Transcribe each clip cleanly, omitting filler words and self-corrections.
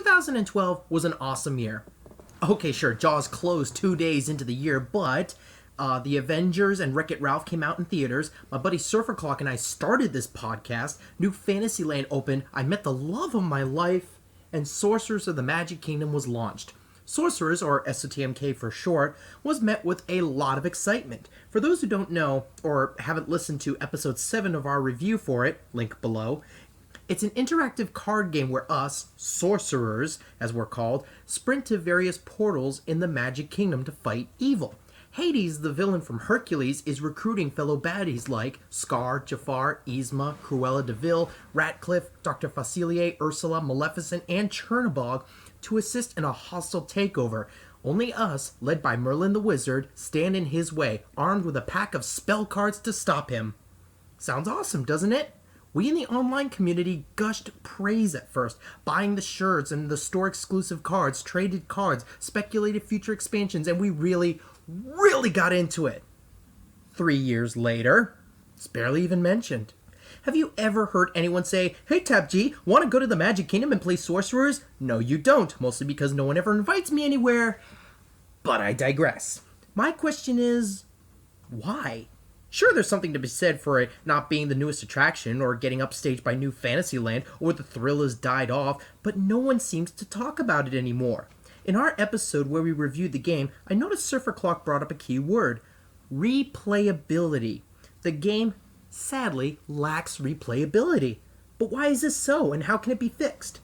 2012 was an awesome year. Okay, sure, Jaws closed 2 days into the year, but The Avengers and Wreck-It Ralph came out in theaters. My buddy SurferClock and I started this podcast. New Fantasyland opened. I met the love of my life. And Sorcerers of the Magic Kingdom was launched. Sorcerers, or SOTMK for short, was met with a lot of excitement. For those who don't know, or haven't listened to episode 7 of our review for it, link below, it's an interactive card game where us, sorcerers, as we're called, sprint to various portals in the Magic Kingdom to fight evil. Hades, the villain from Hercules, is recruiting fellow baddies like Scar, Jafar, Yzma, Cruella de Vil, Ratcliffe, Dr. Facilier, Ursula, Maleficent, and Chernabog to assist in a hostile takeover. Only us, led by Merlin the Wizard, stand in his way, armed with a pack of spell cards to stop him. Sounds awesome, doesn't it? We in the online community gushed praise at first, buying the shirts and the store-exclusive cards, traded cards, speculated future expansions, and we really got into it. 3 years later, it's barely even mentioned. Have you ever heard anyone say, "Hey TAP-G, want to go to the Magic Kingdom and play Sorcerers?" No, you don't, mostly because no one ever invites me anywhere. But I digress. My question is, why? Sure, there's something to be said for it not being the newest attraction or getting upstaged by New Fantasyland or the thrill has died off, but no one seems to talk about it anymore. In our episode where we reviewed the game, I noticed SurferClock brought up a key word: replayability. The game, sadly, lacks replayability. But why is this so, and how can it be fixed?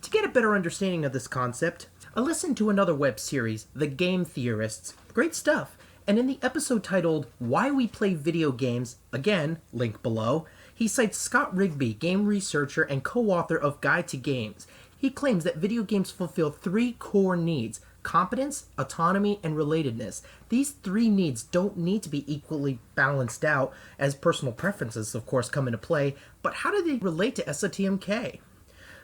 To get a better understanding of this concept, I listened to another web series, The Game Theorists. Great stuff. And in the episode titled, Why We Play Video Games, again, link below, he cites Scott Rigby, game researcher and co-author of Guide to Games. He claims that video games fulfill 3 core needs: competence, autonomy, and relatedness. These 3 needs don't need to be equally balanced out, as personal preferences, of course, come into play, but how do they relate to SOTMK?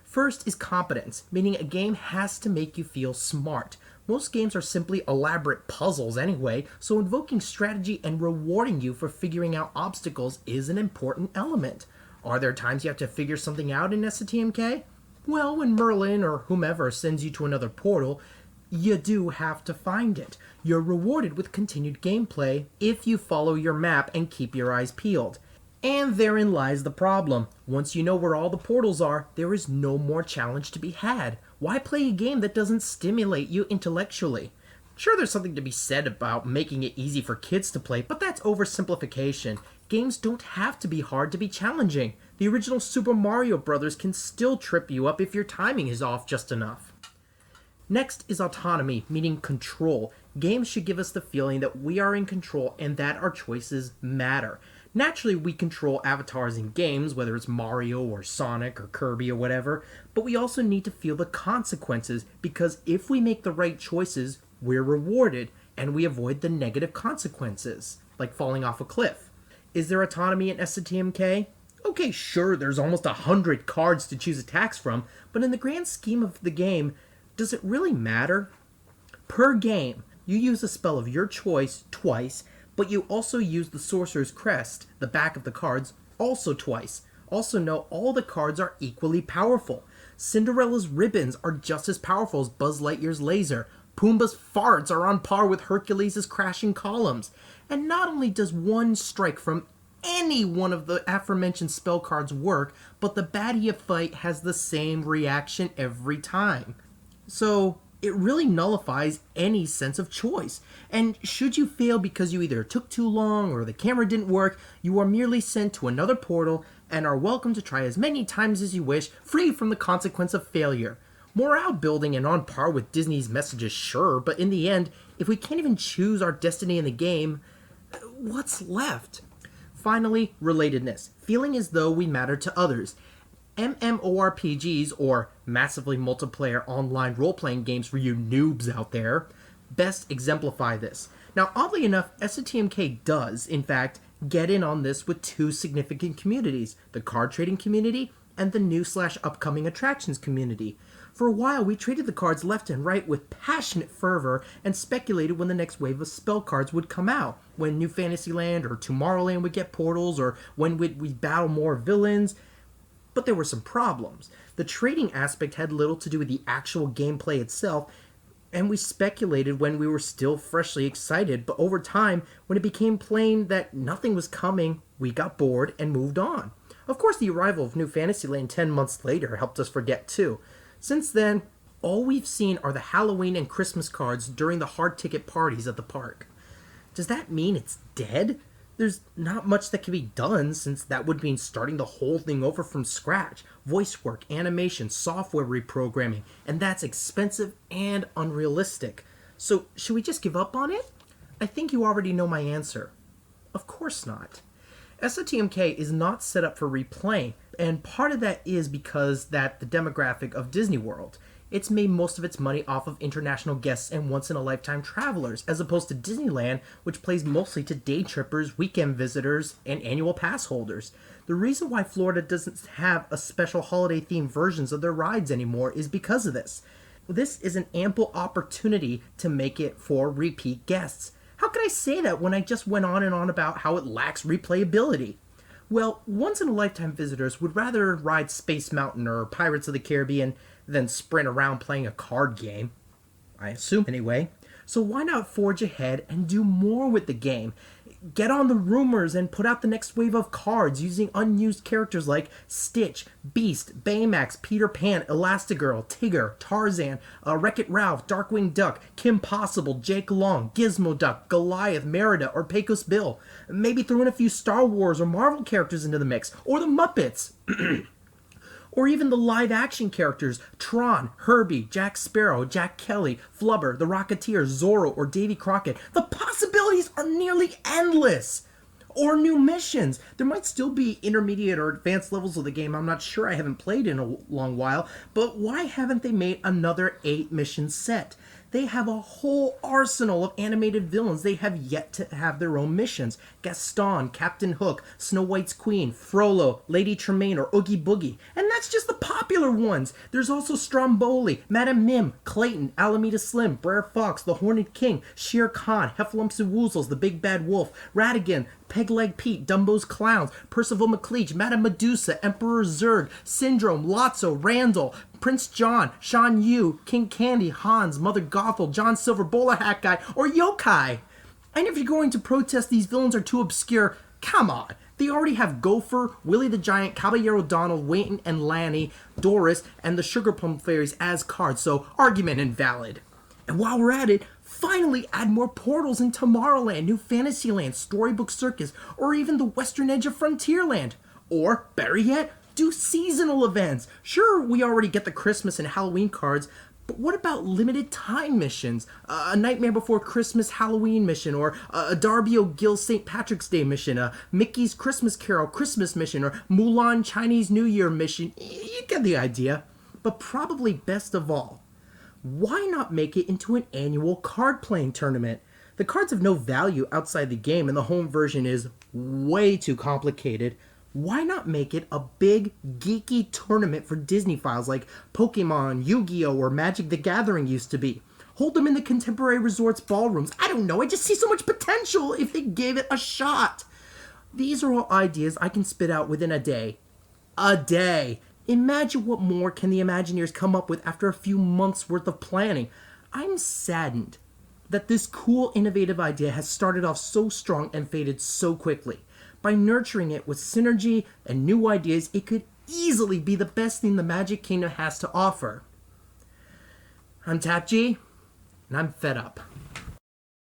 First is competence, meaning a game has to make you feel smart. Most games are simply elaborate puzzles anyway, so invoking strategy and rewarding you for figuring out obstacles is an important element. Are there times you have to figure something out in SOTMK? Well, when Merlin or whomever sends you to another portal, you do have to find it. You're rewarded with continued gameplay if you follow your map and keep your eyes peeled. And therein lies the problem. Once you know where all the portals are, there is no more challenge to be had. Why play a game that doesn't stimulate you intellectually? Sure, there's something to be said about making it easy for kids to play, but that's oversimplification. Games don't have to be hard to be challenging. The original Super Mario Bros. Can still trip you up if your timing is off just enough. Next is autonomy, meaning control. Games should give us the feeling that we are in control and that our choices matter. Naturally, we control avatars in games, whether it's Mario or Sonic or Kirby or whatever, but we also need to feel the consequences, because if we make the right choices, we're rewarded, and we avoid the negative consequences, like falling off a cliff. Is there autonomy in SOTMK? Okay, sure, there's almost 100 cards to choose attacks from, but in the grand scheme of the game, does it really matter? Per game, you use a spell of your choice twice, but you also use the Sorcerer's Crest, the back of the cards, also twice. Also note, all the cards are equally powerful. Cinderella's ribbons are just as powerful as Buzz Lightyear's laser. Pumbaa's farts are on par with Hercules' crashing columns. And not only does one strike from any one of the aforementioned spell cards work, but the baddie you fight has the same reaction every time. So it really nullifies any sense of choice. And should you fail because you either took too long or the camera didn't work, you are merely sent to another portal and are welcome to try as many times as you wish, free from the consequence of failure. Morale building and on par with Disney's messages, sure, but in the end, if we can't even choose our destiny in the game, what's left? Finally, relatedness, feeling as though we matter to others. MMORPGs, or massively multiplayer online role-playing games for you noobs out there, best exemplify this. Now, oddly enough, SOTMK does, in fact, get in on this with 2 significant communities, the card trading community and the new/upcoming attractions community. For a while, we traded the cards left and right with passionate fervor and speculated when the next wave of spell cards would come out, when New Fantasyland or Tomorrowland would get portals, or when we'd battle more villains. But there were some problems. The The trading aspect had little to do with the actual gameplay itself, and we speculated when we were still freshly excited, but over time, when it became plain that nothing was coming, we got bored and moved on. Of course, the arrival of New Fantasyland 10 months later helped us forget too. Since then, all we've seen are the Halloween and Christmas cards during the hard ticket parties at the park. Does that mean it's dead? There's not much that can be done, since that would mean starting the whole thing over from scratch. Voice work, animation, software reprogramming, and that's expensive and unrealistic. So, should we just give up on it? I think you already know my answer. Of course not. SOTMK is not set up for replaying, and part of that is because that the demographic of Disney World. It's made most of its money off of international guests and once-in-a-lifetime travelers, as opposed to Disneyland, which plays mostly to day trippers, weekend visitors, and annual pass holders. The reason why Florida doesn't have a special holiday-themed versions of their rides anymore is because of this. This is an ample opportunity to make it for repeat guests. How can I say that when I just went on and on about how it lacks replayability? Well, once-in-a-lifetime visitors would rather ride Space Mountain or Pirates of the Caribbean than sprint around playing a card game. I assume anyway. So why not forge ahead and do more with the game? Get on the rumors and put out the next wave of cards using unused characters like Stitch, Beast, Baymax, Peter Pan, Elastigirl, Tigger, Tarzan, Wreck-It Ralph, Darkwing Duck, Kim Possible, Jake Long, Gizmo Duck, Goliath, Merida, or Pecos Bill. Maybe throw in a few Star Wars or Marvel characters into the mix, or the Muppets. Or even the live-action characters, Tron, Herbie, Jack Sparrow, Jack Kelly, Flubber, the Rocketeer, Zorro, or Davy Crockett. The possibilities are nearly endless! Or new missions. There might still be intermediate or advanced levels of the game I'm not sure, I haven't played in a long while, but why haven't they made another 8-mission set? They have a whole arsenal of animated villains. They have yet to have their own missions. Gaston, Captain Hook, Snow White's Queen, Frollo, Lady Tremaine, or Oogie Boogie. And that's just the popular ones. There's also Stromboli, Madame Mim, Clayton, Alameda Slim, Brer Fox, the Horned King, Shere Khan, Heffalumps and Woozles, the Big Bad Wolf, Ratigan, Pegleg Pete, Dumbo's Clowns, Percival McLeach, Madame Medusa, Emperor Zurg, Syndrome, Lotso, Randall, Prince John, Shan Yu, King Candy, Hans, Mother Gothel, John Silver, Bowler Hat Guy, or Yokai. And if you're going to protest these villains are too obscure, come on. They already have Gopher, Willie the Giant, Caballero Donald, Wayne and Lanny, Doris, and the Sugar Plum Fairies as cards, so argument invalid. And while we're at it, finally add more portals in Tomorrowland, New Fantasyland, Storybook Circus, or even the western edge of Frontierland. Or, better yet, do seasonal events. Sure, we already get the Christmas and Halloween cards, but what about limited time missions? A Nightmare Before Christmas Halloween mission, or a Darby O'Gill St. Patrick's Day mission, a Mickey's Christmas Carol Christmas mission, or Mulan Chinese New Year mission. You get the idea. But probably best of all, why not make it into an annual card-playing tournament? The cards have no value outside the game, and the home version is way too complicated. Why not make it a big, geeky tournament for Disney files like Pokemon, Yu-Gi-Oh!, or Magic the Gathering used to be? Hold them in the Contemporary Resorts ballrooms. I don't know, I just see so much potential if they gave it a shot. These are all ideas I can spit out within a day. A day! Imagine what more can the Imagineers come up with after a few months' worth of planning. I'm saddened that this cool, innovative idea has started off so strong and faded so quickly. By nurturing it with synergy and new ideas, it could easily be the best thing the Magic Kingdom has to offer. I'm TAP-G, and I'm fed up.